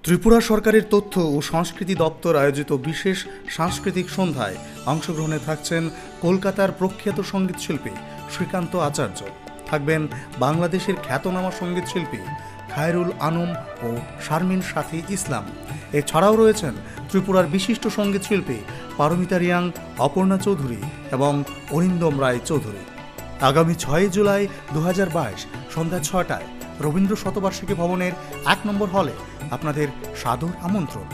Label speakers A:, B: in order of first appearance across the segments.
A: ত্রিপুরা সরকারের তথ্য ও সংস্কৃতি দপ্তর আয়োজিত বিশেষ সাংস্কৃতিক সন্ধ্যায় অংশগ্রহণে থাকছেন কলকাতার প্রখ্যাত সঙ্গীতশিল্পী শ্রীকান্ত আচার্য, থাকবেন বাংলাদেশের খ্যাতনামা সঙ্গীতশিল্পী খায়রুল আনম ও শারমিন সাথী ইসলাম। এছাড়াও রয়েছেন ত্রিপুরার বিশিষ্ট সঙ্গীতশিল্পী পারমিতা রিয়াং, অপর্ণা চৌধুরী এবং অরিন্দম রায় চৌধুরী। আগামী 6 জুলাই 2022 সন্ধ্যা 6টায় রবীন্দ্র শতবার্ষিকী ভবনের 1 নম্বর হলে আপনাদের সাদর আমন্ত্রণ।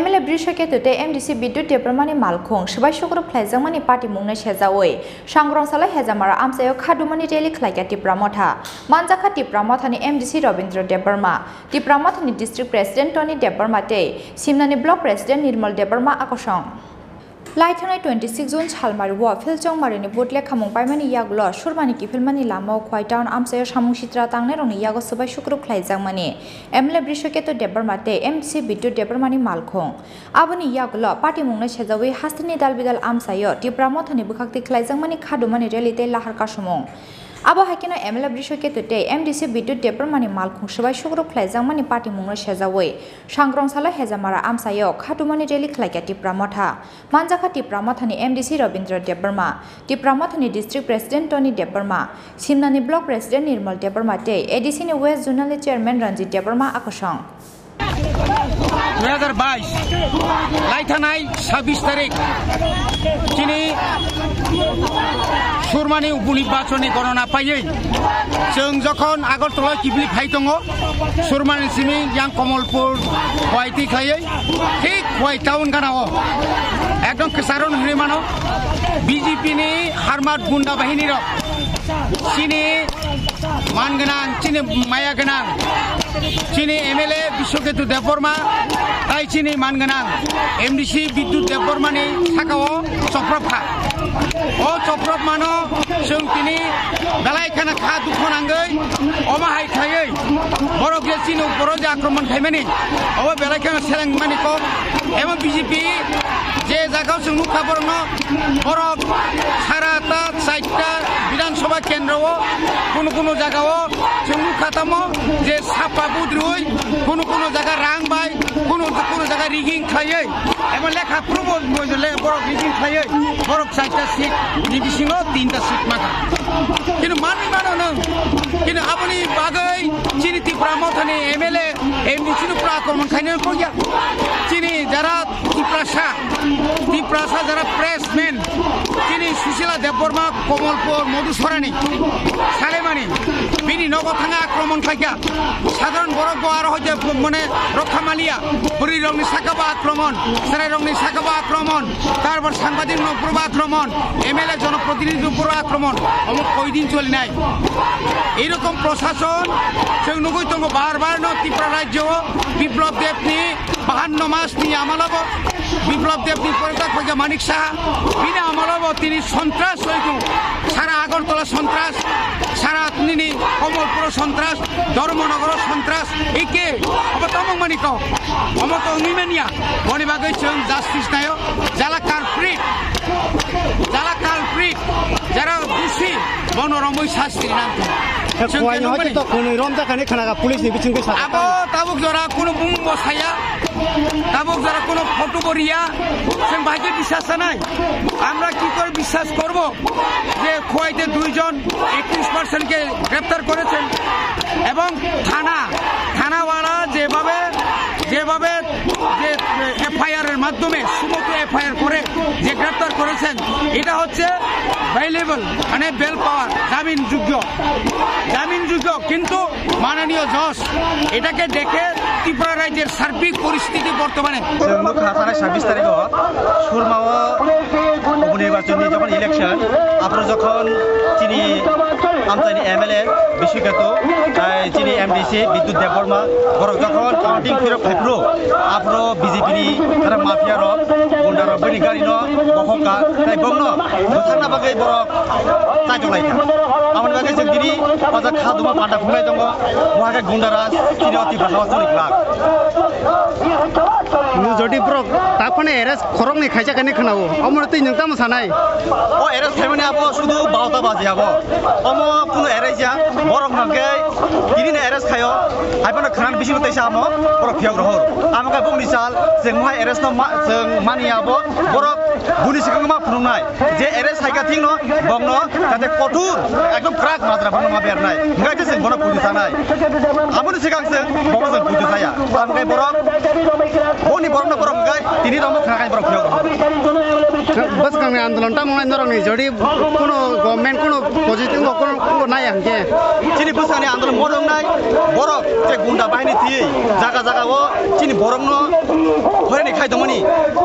B: MLA Brishake today MDC Bidut Deparmani Malkhong Shbai Shukru Plaizamani Party Mungna Shezaway Shangrong Sala Hezamara Amsayo Kadumani Daily Klagati Pramotha Manjaka Tipramothani MDC Robindra Debarma Tipramothani District President Tony Debarma Day Simnani Block President Nirmal Debarma Akoshong Laithanai 26 June Chalmari Wa Philchong Marini Butle Khamung Paimani Yaglo Shurmani Kifilmani Lamo Khwai Town Amsayo Samung Shitra Tangne Roni Yago Subai Shukru Klaizangmani MLA Brishake to Debarmate MDC Bidut Debarmani Malkhong Abani Yaglo Party Mungna Shezawi Hastini Dalbidal Amsayo Tipramothani Bukhakti Klaizangmani Khadumani Relite Lahar Kasumong Abo Hakino MLA Brishake today MDC Bidut Debarmani Malkhong Shbai Shukru Klaizangmani Party Mungna Shezawi Shangrong Sala Hezamara Amsayo Khadumani Reli Klagati Pramotha Manjaka Tipramothani MDC Robindra Debarma Tipramothani District President Tony Debarma Simnani Block President Nirmal Debarma Day ADC ni West Zonal Chairman Ranjit Debarma Akoshong
C: 2022 Laithanai 26 তারিখ যিনি সুরমানি উপনির্বাচনী গণনা পাইয়ে जों যখন Agartala কিবলি ফাইতङ সুরমানি Simi young Kamalpur হয়তি খাইয়ে ঠিক হই town গানাও একদম কেসারন হরিমানো বিজেপি নি হারমাত গুন্ডা বাহিনী র চিনি মানগনাং চিনি মায়াগনাং চিনি MLA বিশ্বকেতু দেববর্মা তাই চিনি মানগনাং MDC বিদ্যুৎ দেববর্মানি সাকাও চপ্রফা ও চপ্রফ মানো जों তিনি বেলাইখানা খা দুখনাঙ্গৈ অমাহাই খাইयै বরক চিনি উপর যে আক্রমণ খাইমানি ও বেলাইখানা সেরাংমানি ক এবং বিজেপি যে জায়গাও जों नुखा बरनो বরক সারাটা সাইটটা বিধানসভা কেন্দ্রও কোনো জায়গাও जों नुखातामो যে সাপা বুদ্রুই কোনো জায়গা রাং বাই কোনো জায়গা রিগিং খাইयै এবং লেখা প্রবোধ বইলে বরক রিগিং খাইयै বরক সাইটটা সিট নিবিসিনো 3টা সিট মাথা কিন্তু মানি মানো নং কিন্তু আপনি বাগৈ চিনি ত্রিপুরামথানি MLA MDC नु আক্রমণ খাইনে কইয়া চিনি যারা ত্রিপুরাসা যারা প্রেসম্যান চিনি সুশীলা দেববর্মা কমলপুর মধুসরানি সালেমানি বিনি নগথাঙ্গা আক্রমণ খাইয়া সাধারণ বরক আর হইতে মানে রক্ষামালিয়া বুড়ি রংনি সাকাবা আক্রমণ সেরাই রংনি সাকাবা আক্রমণ তারপর সাংবাদিক উপর আক্রমণ MLA জনপ্রতিনিধি উপর আক্রমণ অমুক কয়দিন চলে নাই এইরকম প্রশাসন जों नुगै दङ बार त्रिपुरा রাজ্য বিপ্লব দেবনি 52 মাস নি আমলাব বিপ্লব দেবনি পরিতা কইয়া মানিক সাহা বিনা আমলাব তিনি সন্ত্রাস হইতো সারা আগরতলা সন্ত্রাস সারা তিনি কমলপুর সন্ত্রাস ধর্মনগর সন্ত্রাস একে অবতমং মানিক অমত নিমেনিয়া বনিবাগৈ जों জাস্টিস নায় জালা কালপ্রিট যারা দোষী বনরমই শাস্তির নাম আবো তাবুক যারা কোনো বুম বসাইয়া তাবুক যারা কোনো ফটো বরিয়া जों বাজে বিশ্বাস নাই আমরা কি করে বিশ্বাস করব যে খোয়াইতে 2 জন 21% কে গ্রেফতার করেছেন এবং থানাওয়ালা যেভাবে যে FIR এর মাধ্যমে সুমতো FIR করে যে গ্রেফতার করেছেন এটা হচ্ছে ভ্যালুয়েবল মানে বেল পাওয়ার জামিনযোগ্য কিন্তু মাননীয় জজ এটাকে দেখে ত্রিপুরা রাজ্যের সার্বিক পরিস্থিতি বর্তমানে
D: 26 তারিখ সুরমাও উপনির্বাচনী যখন ইলেকশন আপনারা যখন চিনি আমতানি MLA বিশ্বকেতু চিনি MDC বিদ্যুৎ দেববর্মা বরক যখন কাউন্টিং ফিরে ফাইপ্রো আপরো বিজেপি নি তারা মাফিয়া র গুন্ডা র বনি গাড়ি ন বখকা তাই বংন বুথানা বাগৈ বরক তাইজলাইতা আমন বাগৈ जों दिनै बाजार खादुमा पाटा खुंनाय दङ बहागे गुन्डाराज चिनि अति भाषा सलिक लाग
E: যদি ব্রক তারপরে এরেস খরং নি খাইজা কানে খানাও আমার তুই নংতা মসানাই
D: ও এরেস খাইমানে আবো শুধু 12টা বাজে আবো অমো কোনো এরেসা বরং নাগে দিনে এরেস খায়ো হাইপানো খানান বেশি মতাইসা আমো বরক ফিয়াগ রহর আমাকে বুংনি সাল जों माय एरेस न जों मानियाबो बरक बुनि सिगां मा फुनुनाय जे एरेस हाइका थिं न बंग न जाते कठोर एकदम क्राक मात्रा बंग मा बेरनाय गायते जों बरक पुलिस जानाय आमुनि सिगां जों बंग जों पुलिस जाया आमगाय बरक बनि बरक न बरक गाय तिनि रम खानाय बरक फियाग
E: बस कांग आंदोलन ता मंगाय नरंनि जदि कोनो गवर्नमेंट कोनो पजिटिव कोनो नाय आंगे
D: तिनि बसानि आंदोलन मदंनाय बरक जे गुंडा बाहिनी थि जागा जागा ओ तिनि बरक न फरायनाय खायदोंमोन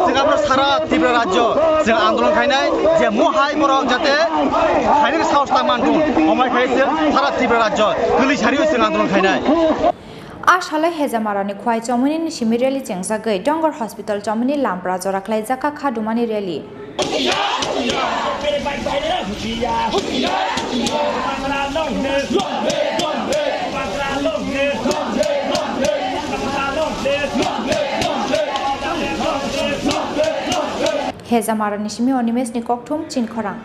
D: जों आरो सारा त्रिपुरा राज्य जों आंदोलन खायनाय जे महाय बरक जाते खायनि साहसता मानदों अमाय खायसो सारा त्रिपुरा राज्य गोलै सारियो जों आंदोलन खायनाय
B: आशाले हेजामारानि खवाय चमनि सिमि रेली चेंसा गई डंगर हॉस्पिटल चमनि लामप्रा जरा खलाय जाका खादुमानि रेली हेजामारानि सिमि अनिमेसनि ककथुम चिनखरां